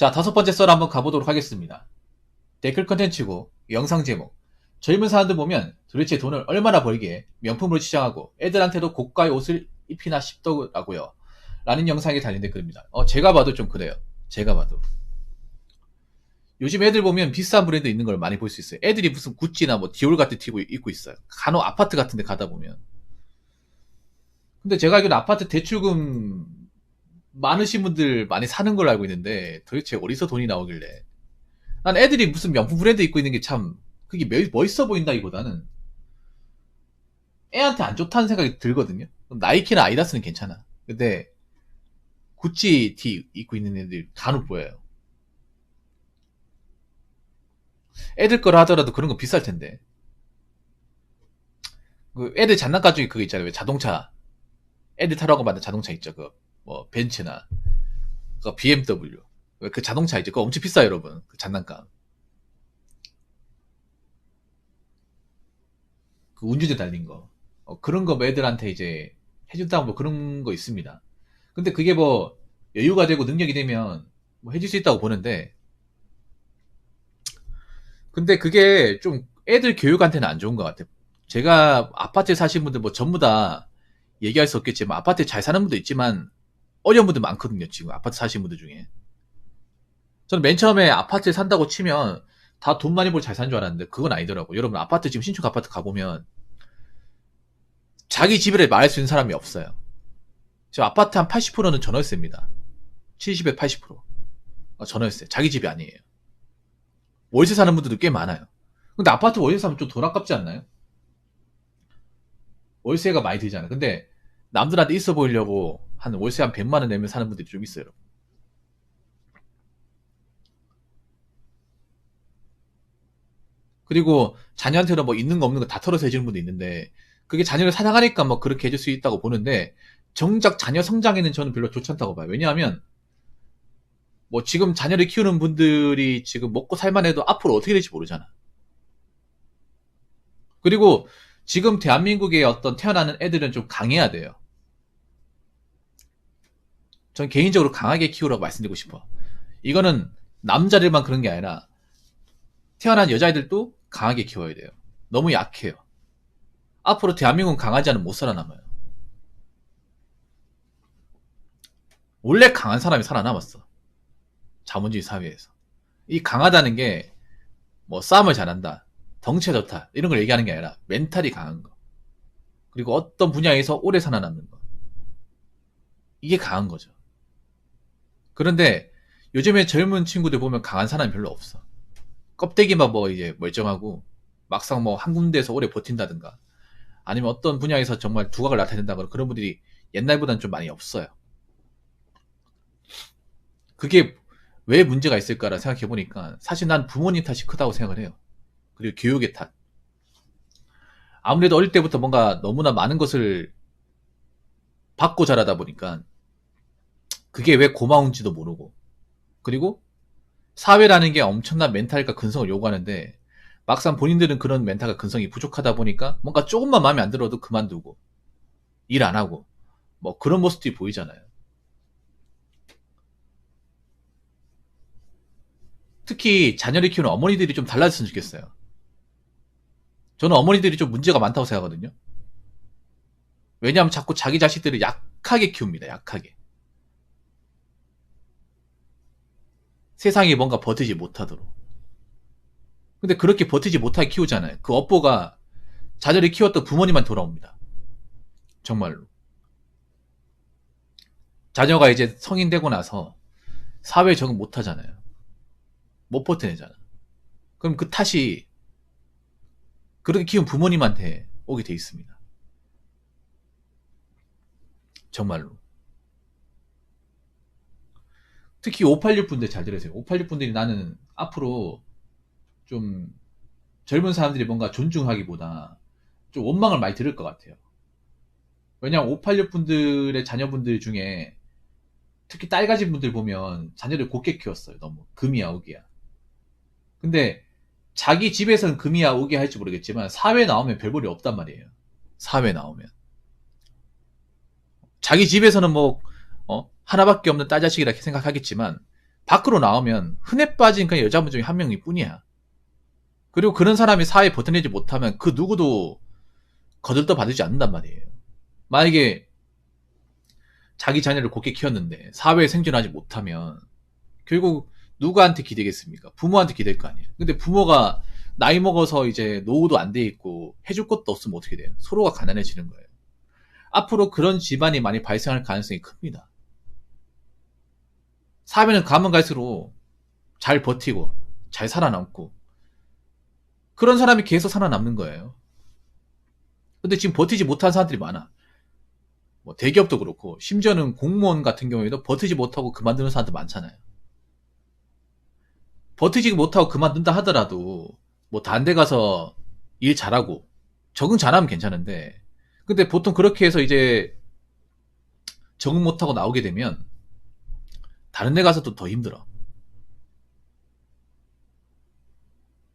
자, 다섯 번째 썰 한번 가보도록 하겠습니다. 댓글 컨텐츠고 영상 제목. 젊은 사람들 보면 도대체 돈을 얼마나 벌기에 명품으로 치장하고 애들한테도 고가의 옷을 입히나 싶더라고요. 라는 영상이 달린 댓글입니다. 제가 봐도 좀 그래요. 제가 봐도. 요즘 애들 보면 비싼 브랜드 있는 걸 많이 볼 수 있어요. 애들이 무슨 구찌나 뭐 디올 같은 티 입고 있어요. 간혹 아파트 같은 데 가다 보면. 근데 제가 알기로는 아파트 대출금 많으신 분들 많이 사는 걸로 알고 있는데 도대체 어디서 돈이 나오길래. 난 애들이 무슨 명품 브랜드 입고 있는 게 참 그게 멋있어 보인다기보다는 애한테 안 좋다는 생각이 들거든요. 나이키나 아디다스는 괜찮아. 근데 구찌 티 입고 있는 애들 간혹 보여요. 애들 거라 하더라도 그런 거 비쌀 텐데. 그 애들 장난감 중에 그거 있잖아요. 왜 자동차 애들 타라고 만든 자동차 있죠. 그 뭐 벤츠나 그 BMW 그 자동차 있죠. 그거 엄청 비싸요, 여러분. 그 장난감. 그 운전대 달린 거. 그런 거 뭐 애들한테 이제 해준다고 뭐 그런 거 있습니다. 근데 그게 뭐 여유가 되고 능력이 되면 뭐 해줄 수 있다고 보는데, 근데 그게 좀 애들 교육한테는 안 좋은 것 같아요. 제가 아파트에 사시는 분들 뭐 전부 다 얘기할 수 없겠지만 아파트에 잘 사는 분도 있지만 어려운 분들 많거든요. 지금 아파트 사시는 분들 중에. 저는 맨 처음에 아파트에 산다고 치면 다 돈 많이 벌 잘 사는 줄 알았는데 그건 아니더라고요. 여러분 아파트 지금 신축 아파트 가보면 자기 집에 말할 수 있는 사람이 없어요. 저 아파트 한 80%는 전월세입니다. 70에 80%. 전월세. 자기 집이 아니에요. 월세 사는 분들도 꽤 많아요. 근데 아파트 월세 사면 좀 돈 아깝지 않나요? 월세가 많이 들잖아요. 근데 남들한테 있어 보이려고 한 월세 한 100만 원 내면 사는 분들이 좀 있어요. 그리고 자녀한테는 뭐 있는 거 없는 거 다 털어서 해주는 분도 있는데 그게 자녀를 사랑하니까 뭐 그렇게 해줄 수 있다고 보는데 정작 자녀 성장에는 저는 별로 좋지 않다고 봐요. 왜냐하면 뭐 지금 자녀를 키우는 분들이 지금 먹고 살만해도 앞으로 어떻게 될지 모르잖아. 그리고 지금 대한민국의 어떤 태어나는 애들은 좀 강해야 돼요. 전 개인적으로 강하게 키우라고 말씀드리고 싶어. 이거는 남자들만 그런 게 아니라 태어난 여자애들도 강하게 키워야 돼요. 너무 약해요. 앞으로 대한민국은 강하지 않으면 못 살아남아요. 원래 강한 사람이 살아남았어. 자본주의 사회에서. 이 강하다는 게 뭐 싸움을 잘한다, 덩치가 좋다 이런 걸 얘기하는 게 아니라 멘탈이 강한 거. 그리고 어떤 분야에서 오래 살아남는 거. 이게 강한 거죠. 그런데 요즘에 젊은 친구들 보면 강한 사람이 별로 없어. 껍데기만 뭐 이제 멀쩡하고 막상 뭐 한 군데에서 오래 버틴다든가 아니면 어떤 분야에서 정말 두각을 나타낸다거나 그런 분들이 옛날보다는 좀 많이 없어요. 그게 왜 문제가 있을까라 생각해 보니까 사실 난 부모님 탓이 크다고 생각을 해요. 그리고 교육의 탓. 아무래도 어릴 때부터 뭔가 너무나 많은 것을 받고 자라다 보니까 그게 왜 고마운지도 모르고, 그리고 사회라는 게 엄청난 멘탈과 근성을 요구하는데 막상 본인들은 그런 멘탈과 근성이 부족하다 보니까 뭔가 조금만 마음에 안 들어도 그만두고 일 안 하고 뭐 그런 모습들이 보이잖아요. 특히 자녀를 키우는 어머니들이 좀 달라졌으면 좋겠어요. 저는 어머니들이 좀 문제가 많다고 생각하거든요. 왜냐하면 자꾸 자기 자식들을 약하게 키웁니다. 약하게. 세상이 뭔가 버티지 못하도록. 근데 그렇게 버티지 못하게 키우잖아요. 그 업보가 자녀를 키웠던 부모님만 돌아옵니다. 정말로. 자녀가 이제 성인 되고 나서 사회에 적응 못 하잖아요. 못 버텨내잖아. 그럼 그 탓이 그렇게 키운 부모님한테 오게 돼 있습니다. 정말로. 특히 586 분들 잘 들으세요. 586 분들이 나는 앞으로 좀 젊은 사람들이 뭔가 존중하기보다 좀 원망을 많이 들을 것 같아요. 왜냐하면 586 분들의 자녀분들 중에 특히 딸 가진 분들 보면 자녀를 곱게 키웠어요. 너무 금이야 오기야. 근데 자기 집에서는 금이야 오기야 할지 모르겠지만 사회 나오면 별 볼이 없단 말이에요. 사회 나오면 자기 집에서는 뭐 하나밖에 없는 딸 자식이라 생각하겠지만 밖으로 나오면 흔해 빠진 그냥 여자분 중에 한 명일 뿐이야. 그리고 그런 사람이 사회에 버텨내지 못하면 그 누구도 거들떠 받지 않는단 말이에요. 만약에 자기 자녀를 곱게 키웠는데 사회에 생존하지 못하면 결국 누구한테 기대겠습니까? 부모한테 기댈 거 아니에요. 근데 부모가 나이 먹어서 이제 노후도 안 돼 있고 해줄 것도 없으면 어떻게 돼요? 서로가 가난해지는 거예요. 앞으로 그런 집안이 많이 발생할 가능성이 큽니다. 사회는 가면 갈수록 잘 버티고 잘 살아남고 그런 사람이 계속 살아남는 거예요. 근데 지금 버티지 못한 사람들이 많아. 뭐 대기업도 그렇고 심지어는 공무원 같은 경우에도 버티지 못하고 그만두는 사람들 많잖아요. 버티지 못하고 그만둔다 하더라도 뭐 다른 데 가서 일 잘하고 적응 잘하면 괜찮은데 근데 보통 그렇게 해서 이제 적응 못하고 나오게 되면 다른 데 가서도 더 힘들어.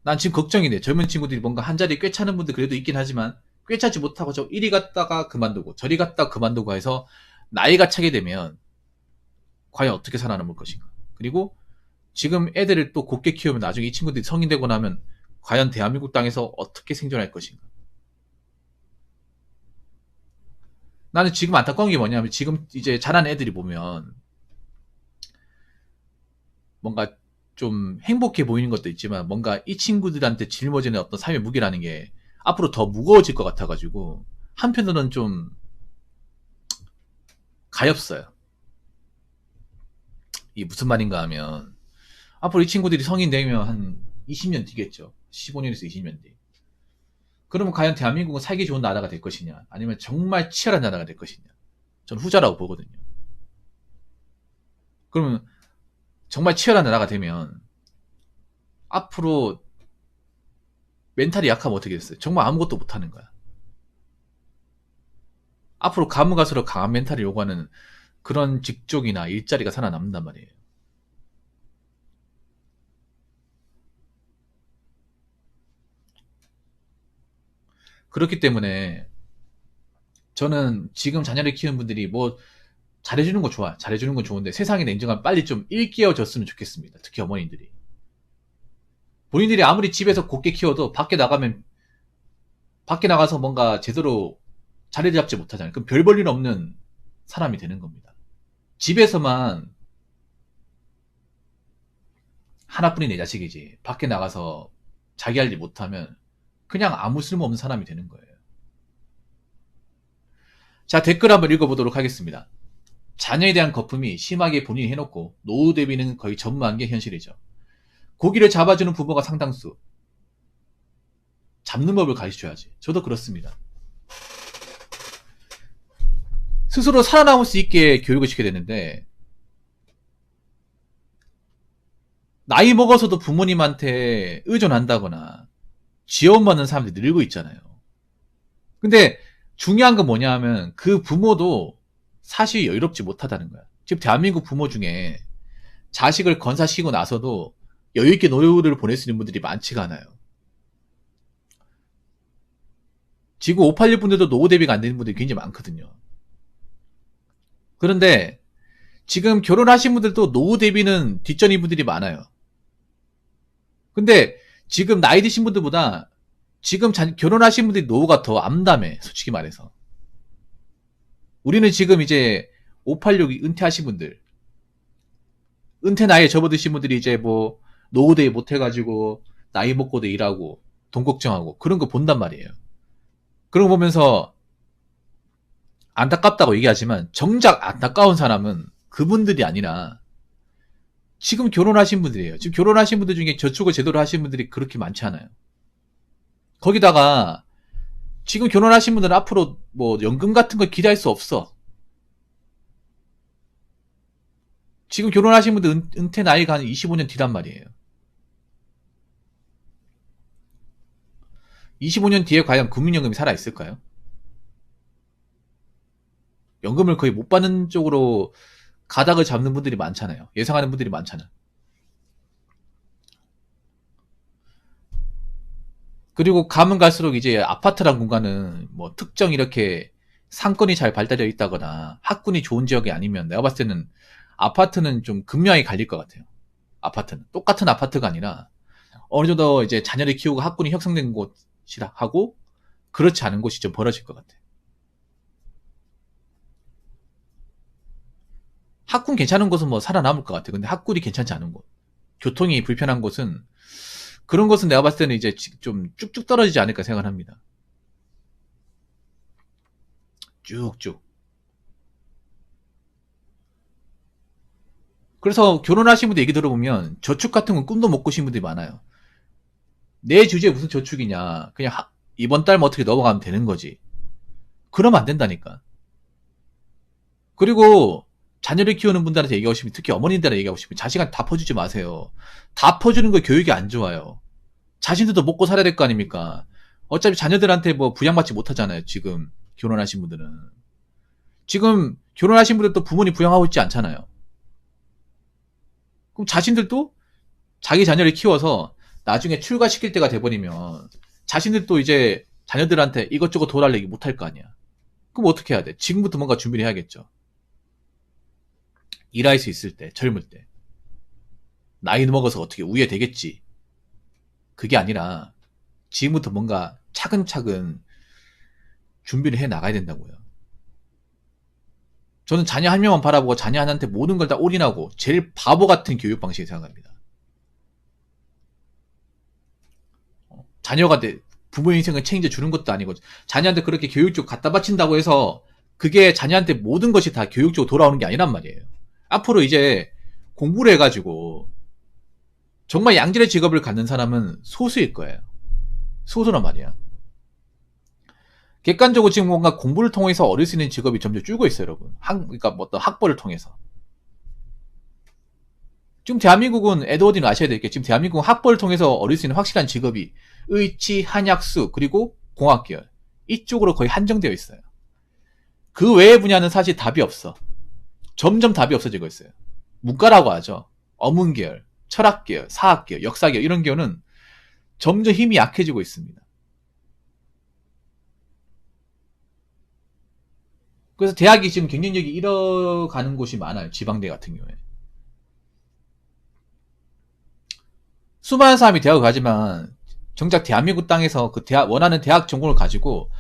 난 지금 걱정이 돼. 젊은 친구들이 뭔가 한 자리 꽤 차는 분들 그래도 있긴 하지만 꽤 차지 못하고 저 이리 갔다가 그만두고 저리 갔다가 그만두고 해서 나이가 차게 되면 과연 어떻게 살아남을 것인가. 그리고 지금 애들을 또 곱게 키우면 나중에 이 친구들이 성인 되고 나면 과연 대한민국 땅에서 어떻게 생존할 것인가. 나는 지금 안타까운 게 뭐냐면 지금 이제 자란 애들이 보면 뭔가 좀 행복해 보이는 것도 있지만 뭔가 이 친구들한테 짊어지는 어떤 삶의 무게라는 게 앞으로 더 무거워질 것 같아가지고 한편으로는 좀 가엾어요. 이게 무슨 말인가 하면 앞으로 이 친구들이 성인 되면 한 20년 뒤겠죠. 15년에서 20년 뒤. 그러면 과연 대한민국은 살기 좋은 나라가 될 것이냐 아니면 정말 치열한 나라가 될 것이냐. 전 후자라고 보거든요. 그러면 정말 치열한 나라가 되면 앞으로 멘탈이 약하면 어떻게 됐어요? 정말 아무것도 못하는 거야. 앞으로 가면 갈수록 강한 멘탈을 요구하는 그런 직종이나 일자리가 살아남는단 말이에요. 그렇기 때문에 저는 지금 자녀를 키우는 분들이 뭐 잘해주는 거 좋아. 잘해주는 건 좋은데 세상에 냉정한 빨리 좀 일깨워졌으면 좋겠습니다. 특히 어머니들이. 본인들이 아무리 집에서 곱게 키워도 밖에 나가서 뭔가 제대로 자리 잡지 못하잖아요. 그럼 별 볼 일 없는 사람이 되는 겁니다. 집에서만 하나뿐인 내 자식이지 밖에 나가서 자기 할 일 못하면 그냥 아무 쓸모없는 사람이 되는 거예요. 자, 댓글 한번 읽어보도록 하겠습니다. 자녀에 대한 거품이 심하게 본인이 해놓고 노후 대비는 거의 전무한 게 현실이죠. 고기를 잡아주는 부모가 상당수. 잡는 법을 가르쳐줘야지. 저도 그렇습니다. 스스로 살아남을 수 있게 교육을 시켜야 되는데 나이 먹어서도 부모님한테 의존한다거나 지원받는 사람들이 늘고 있잖아요. 근데 중요한 건 뭐냐 하면 그 부모도 사실 여유롭지 못하다는 거야. 지금 대한민국 부모 중에 자식을 건사시키고 나서도 여유있게 노후를 보낼 수 있는 분들이 많지가 않아요. 지금 586 분들도 노후 대비가 안 되는 분들이 굉장히 많거든요. 그런데 지금 결혼하신 분들도 노후 대비는 뒷전인 분들이 많아요. 근데 지금 나이 드신 분들보다 지금 결혼하신 분들이 노후가 더 암담해. 솔직히 말해서. 우리는 지금 이제 586 은퇴하신 분들, 은퇴 나이에 접어드신 분들이 이제 뭐 노후 대비 못해가지고 나이 먹고도 일하고 돈 걱정하고 그런 거 본단 말이에요. 그런 거 보면서 안타깝다고 얘기하지만 정작 안타까운 사람은 그분들이 아니라 지금 결혼하신 분들이에요. 지금 결혼하신 분들 중에 저축을 제대로 하신 분들이 그렇게 많지 않아요. 거기다가 지금 결혼하신 분들은 앞으로 뭐 연금 같은 걸 기대할 수 없어. 지금 결혼하신 분들 은퇴 나이가 한 25년 뒤란 말이에요. 25년 뒤에 과연 국민연금이 살아있을까요? 연금을 거의 못 받는 쪽으로 가닥을 잡는 분들이 많잖아요. 예상하는 분들이 많잖아요. 그리고 가면 갈수록 이제 아파트란 공간은 뭐 특정 이렇게 상권이 잘 발달되어 있다거나 학군이 좋은 지역이 아니면 내가 봤을 때는 아파트는 좀 극명하게 갈릴 것 같아요. 아파트는. 똑같은 아파트가 아니라 어느 정도 이제 자녀를 키우고 학군이 형성된 곳이라 하고 그렇지 않은 곳이 좀 벌어질 것 같아. 학군 괜찮은 곳은 뭐 살아남을 것 같아. 근데 학군이 괜찮지 않은 곳, 교통이 불편한 곳은 그런 것은 내가 봤을 때는 이제 좀 쭉쭉 떨어지지 않을까 생각을 합니다. 쭉쭉. 그래서 결혼하신 분들 얘기 들어보면 저축 같은 건 꿈도 못 꾸신 분들이 많아요. 내 주제에 무슨 저축이냐. 그냥 이번 달만 어떻게 넘어가면 되는 거지. 그러면 안 된다니까. 그리고 자녀를 키우는 분들한테 얘기하고 싶으면, 특히 어머님들한테 얘기하고 싶으면 자식한테 다 퍼주지 마세요. 다 퍼주는 거 교육이 안 좋아요. 자신들도 먹고 살아야 될 거 아닙니까? 어차피 자녀들한테 뭐 부양받지 못하잖아요. 지금 결혼하신 분들은. 지금 결혼하신 분들도 부모님 부양하고 있지 않잖아요. 그럼 자신들도 자기 자녀를 키워서 나중에 출가시킬 때가 돼버리면 자신들도 이제 자녀들한테 이것저것 도와달라 얘기 못할 거 아니야. 그럼 어떻게 해야 돼? 지금부터 뭔가 준비를 해야겠죠. 일할 수 있을 때, 젊을 때. 나이 먹어서 어떻게 우회 되겠지. 그게 아니라 지금부터 뭔가 차근차근 준비를 해 나가야 된다고요. 저는 자녀 한 명만 바라보고 자녀 하나한테 모든 걸 다 올인하고 제일 바보 같은 교육 방식을 생각합니다. 자녀가 부모의 인생을 책임져 주는 것도 아니고 자녀한테 그렇게 교육적 갖다 바친다고 해서 그게 자녀한테 모든 것이 다 교육적으로 돌아오는 게 아니란 말이에요. 앞으로 이제 공부를 해가지고 정말 양질의 직업을 갖는 사람은 소수일 거예요. 소수란 말이야. 객관적으로 지금 뭔가 공부를 통해서 얻을 수 있는 직업이 점점 줄고 있어요, 여러분. 그러니까 뭐 어떤 학벌을 통해서. 지금 대한민국은 에드워드는 아셔야 될 게 지금 대한민국은 학벌을 통해서 얻을 수 있는 확실한 직업이 의치, 한약수, 그리고 공학계열 이쪽으로 거의 한정되어 있어요. 그 외의 분야는 사실 답이 없어. 점점 답이 없어지고 있어요. 문과라고 하죠. 어문계열, 철학계열, 사학계열, 역사계열 이런 계열은 점점 힘이 약해지고 있습니다. 그래서 대학이 지금 경쟁력이 잃어가는 곳이 많아요. 지방대 같은 경우에. 수많은 사람이 대학을 가지만 정작 대한민국 땅에서 그 원하는 대학 전공을 가지고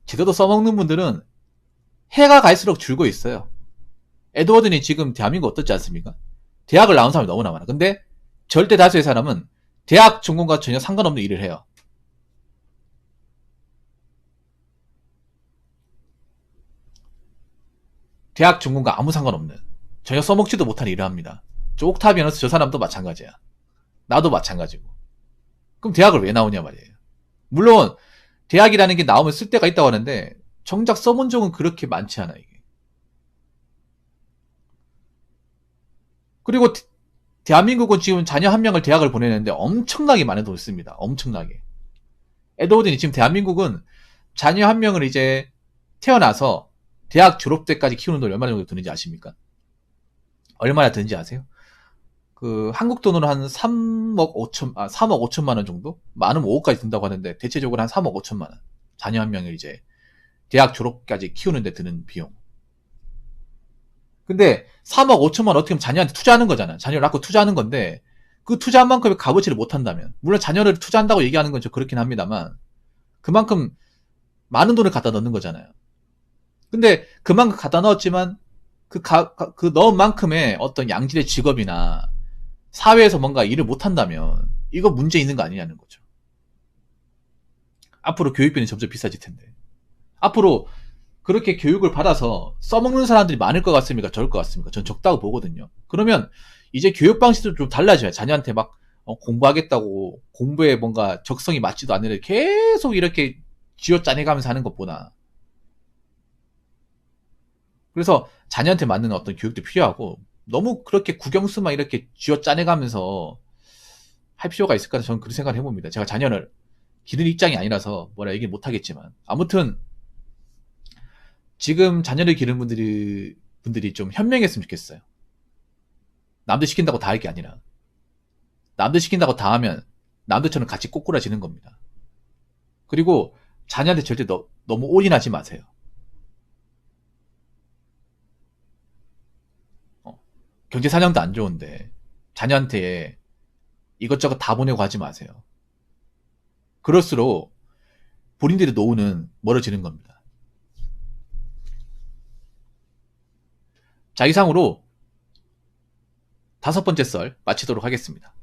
제대로 써먹는 분들은 해가 갈수록 줄고 있어요. 에드워드는 지금 대한민국 어떻지 않습니까? 대학을 나온 사람이 너무나 많아. 근데 절대 다수의 사람은 대학 전공과 전혀 상관없는 일을 해요. 대학 전공과 아무 상관없는, 전혀 써먹지도 못한 일을 합니다. 저 옥타비아노 저 사람도 마찬가지야. 나도 마찬가지고. 그럼 대학을 왜 나오냐 말이에요. 물론 대학이라는 게 나오면 쓸 데가 있다고 하는데 정작 써본 적은 그렇게 많지 않아 이게. 그리고 대한민국은 지금 자녀 한 명을 대학을 보내는데 엄청나게 많은 돈을 씁니다. 엄청나게. 에드워드니 지금 대한민국은 자녀 한 명을 이제 태어나서 대학 졸업 때까지 키우는 돈이 얼마 정도 드는지 아십니까? 얼마나 드는지 아세요? 그 한국 돈으로 한 3억 5천만 원 정도? 많으면 5억까지 든다고 하는데 대체적으로 한 3억 5천만 원. 자녀 한 명을 이제 대학 졸업까지 키우는데 드는 비용. 근데 3억 5천만 원 어떻게 보면 자녀한테 투자하는 거잖아. 자녀를 낳고 투자하는 건데 그 투자한 만큼의 값어치를 못한다면, 물론 자녀를 투자한다고 얘기하는 건 좀 그렇긴 합니다만 그만큼 많은 돈을 갖다 넣는 거잖아요. 근데 그만큼 갖다 넣었지만 그 넣은 만큼의 어떤 양질의 직업이나 사회에서 뭔가 일을 못한다면 이거 문제 있는 거 아니냐는 거죠. 앞으로 교육비는 점점 비싸질 텐데 앞으로 그렇게 교육을 받아서 써먹는 사람들이 많을 것 같습니까? 적을 것 같습니까? 전 적다고 보거든요. 그러면 이제 교육 방식도 좀 달라져요. 자녀한테 막 공부하겠다고 공부에 뭔가 적성이 맞지도 않는데 계속 이렇게 쥐어짜내가면서 하는 것보다, 그래서 자녀한테 맞는 어떤 교육도 필요하고 너무 그렇게 국영수만 이렇게 쥐어짜내가면서 할 필요가 있을까 저는 그런 생각을 해봅니다. 제가 자녀를 기르는 입장이 아니라서 뭐라 얘기 못하겠지만 아무튼 지금 자녀를 기르는 분들이 좀 현명했으면 좋겠어요. 남들 시킨다고 다 할 게 아니라 남들 시킨다고 다 하면 남들처럼 같이 꼬꾸라지는 겁니다. 그리고 자녀한테 절대 너무 올인하지 마세요. 경제 사정도 안 좋은데 자녀한테 이것저것 다 보내고 하지 마세요. 그럴수록 본인들의 노후는 멀어지는 겁니다. 자, 이상으로 5번째 썰 마치도록 하겠습니다.